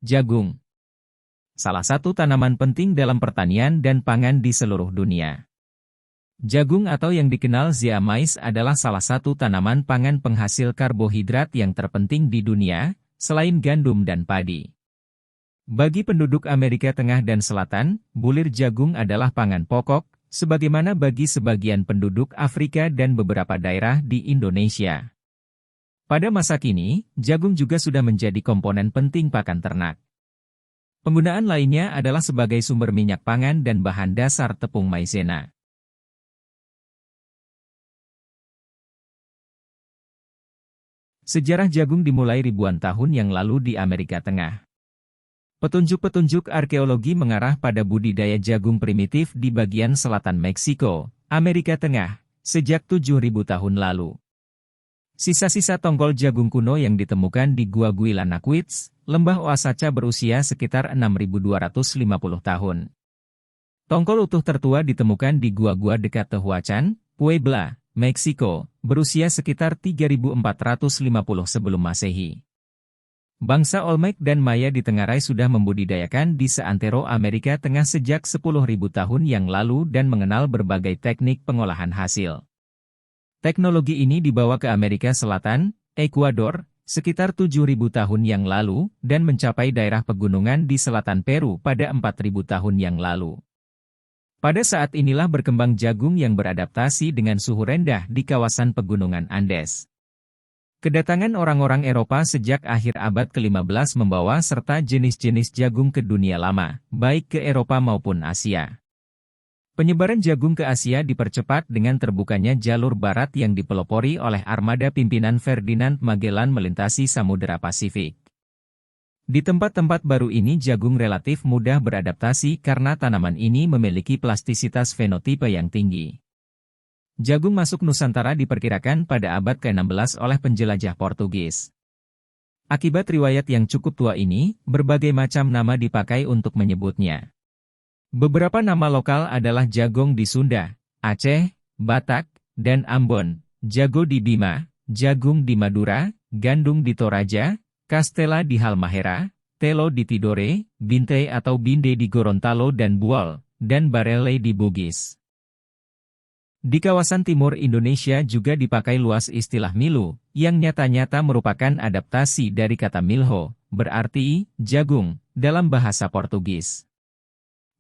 Jagung. Salah satu tanaman penting dalam pertanian dan pangan di seluruh dunia. Jagung atau yang dikenal zea mais adalah salah satu tanaman pangan penghasil karbohidrat yang terpenting di dunia, selain gandum dan padi. Bagi penduduk Amerika Tengah dan Selatan, bulir jagung adalah pangan pokok, sebagaimana bagi sebagian penduduk Afrika dan beberapa daerah di Indonesia. Pada masa kini, jagung juga sudah menjadi komponen penting pakan ternak. Penggunaan lainnya adalah sebagai sumber minyak pangan dan bahan dasar tepung maizena. Sejarah jagung dimulai ribuan tahun yang lalu di Amerika Tengah. Petunjuk-petunjuk arkeologi mengarah pada budidaya jagung primitif di bagian selatan Meksiko, Amerika Tengah, sejak 7.000 tahun lalu. Sisa-sisa tongkol jagung kuno yang ditemukan di Gua Guilanaquits, lembah Oaxaca berusia sekitar 6.250 tahun. Tongkol utuh tertua ditemukan di gua-gua dekat Tehuacan, Puebla, Meksiko, berusia sekitar 3.450 sebelum Masehi. Bangsa Olmec dan Maya di Tengarai sudah membudidayakan di seantero Amerika Tengah sejak 10.000 tahun yang lalu dan mengenal berbagai teknik pengolahan hasil. Teknologi ini dibawa ke Amerika Selatan, Ekuador, sekitar 7.000 tahun yang lalu, dan mencapai daerah pegunungan di selatan Peru pada 4.000 tahun yang lalu. Pada saat inilah berkembang jagung yang beradaptasi dengan suhu rendah di kawasan pegunungan Andes. Kedatangan orang-orang Eropa sejak akhir abad ke-15 membawa serta jenis-jenis jagung ke dunia lama, baik ke Eropa maupun Asia. Penyebaran jagung ke Asia dipercepat dengan terbukanya jalur barat yang dipelopori oleh armada pimpinan Ferdinand Magellan melintasi Samudera Pasifik. Di tempat-tempat baru ini jagung relatif mudah beradaptasi karena tanaman ini memiliki plastisitas fenotipe yang tinggi. Jagung masuk Nusantara diperkirakan pada abad ke-16 oleh penjelajah Portugis. Akibat riwayat yang cukup tua ini, berbagai macam nama dipakai untuk menyebutnya. Beberapa nama lokal adalah jagong di Sunda, Aceh, Batak, dan Ambon, jago di Bima, jagung di Madura, gandung di Toraja, Castella di Halmahera, telo di Tidore, binte atau binde di Gorontalo dan Buol, dan barele di Bugis. Di kawasan timur Indonesia juga dipakai luas istilah milu, yang nyata-nyata merupakan adaptasi dari kata milho, berarti jagung, dalam bahasa Portugis.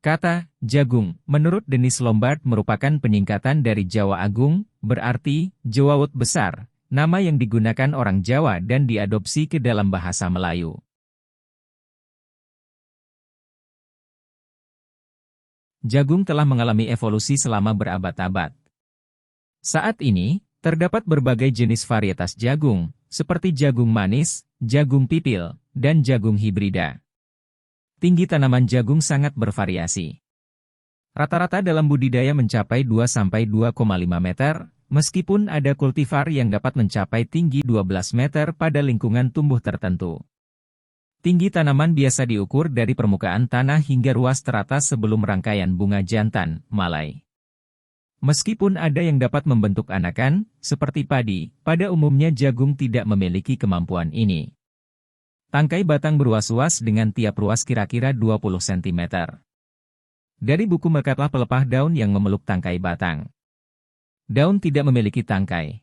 Kata jagung, menurut Denis Lombard merupakan penyingkatan dari Jawa Agung, berarti Jawawut besar, nama yang digunakan orang Jawa dan diadopsi ke dalam bahasa Melayu. Jagung telah mengalami evolusi selama berabad-abad. Saat ini, terdapat berbagai jenis varietas jagung, seperti jagung manis, jagung pipil, dan jagung hibrida. Tinggi tanaman jagung sangat bervariasi. Rata-rata dalam budidaya mencapai 2–2,5 meter, meskipun ada kultivar yang dapat mencapai tinggi 12 meter pada lingkungan tumbuh tertentu. Tinggi tanaman biasa diukur dari permukaan tanah hingga ruas teratas sebelum rangkaian bunga jantan, malai. Meskipun ada yang dapat membentuk anakan, seperti padi, pada umumnya jagung tidak memiliki kemampuan ini. Tangkai batang beruas-uas dengan tiap ruas kira-kira 20 cm. Dari buku mekatlah pelepah daun yang memeluk tangkai batang. Daun tidak memiliki tangkai.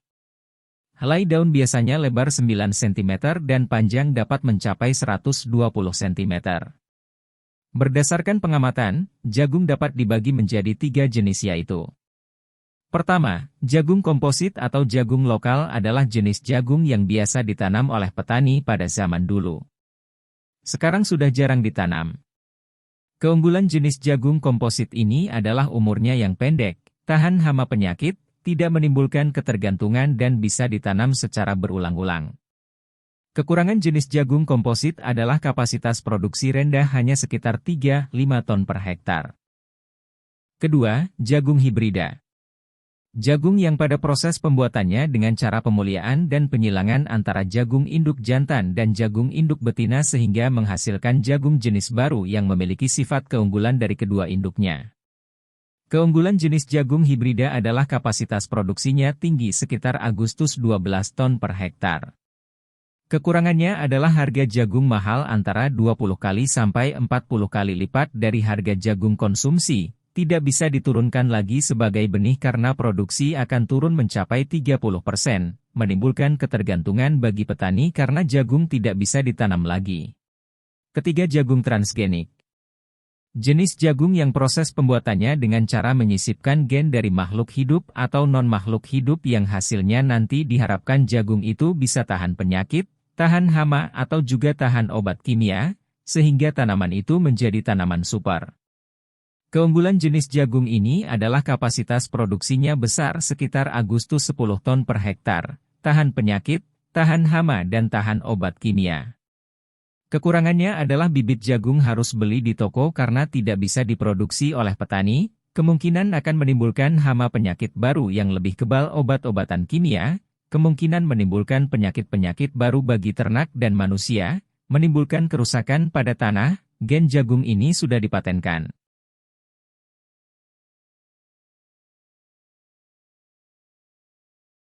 Helai daun biasanya lebar 9 cm dan panjang dapat mencapai 120 cm. Berdasarkan pengamatan, jagung dapat dibagi menjadi 3 jenis yaitu. Pertama, jagung komposit atau jagung lokal adalah jenis jagung yang biasa ditanam oleh petani pada zaman dulu. Sekarang sudah jarang ditanam. Keunggulan jenis jagung komposit ini adalah umurnya yang pendek, tahan hama penyakit, tidak menimbulkan ketergantungan dan bisa ditanam secara berulang-ulang. Kekurangan jenis jagung komposit adalah kapasitas produksi rendah hanya sekitar 3–5 ton per hektar. Kedua, jagung hibrida. Jagung yang pada proses pembuatannya dengan cara pemuliaan dan penyilangan antara jagung induk jantan dan jagung induk betina sehingga menghasilkan jagung jenis baru yang memiliki sifat keunggulan dari kedua induknya. Keunggulan jenis jagung hibrida adalah kapasitas produksinya tinggi sekitar Agustus 12 ton per hektar. Kekurangannya adalah harga jagung mahal antara 20 kali sampai 40 kali lipat dari harga jagung konsumsi, tidak bisa diturunkan lagi sebagai benih karena produksi akan turun mencapai 30%, menimbulkan ketergantungan bagi petani karena jagung tidak bisa ditanam lagi. Ketiga, jagung transgenik. Jenis jagung yang proses pembuatannya dengan cara menyisipkan gen dari makhluk hidup atau non-makhluk hidup yang hasilnya nanti diharapkan jagung itu bisa tahan penyakit, tahan hama atau juga tahan obat kimia, sehingga tanaman itu menjadi tanaman super. Keunggulan jenis jagung ini adalah kapasitas produksinya besar sekitar Agustus 10 ton per hektar, tahan penyakit, tahan hama dan tahan obat kimia. Kekurangannya adalah bibit jagung harus beli di toko karena tidak bisa diproduksi oleh petani, kemungkinan akan menimbulkan hama penyakit baru yang lebih kebal obat-obatan kimia, kemungkinan menimbulkan penyakit-penyakit baru bagi ternak dan manusia, menimbulkan kerusakan pada tanah. Gen jagung ini sudah dipatenkan.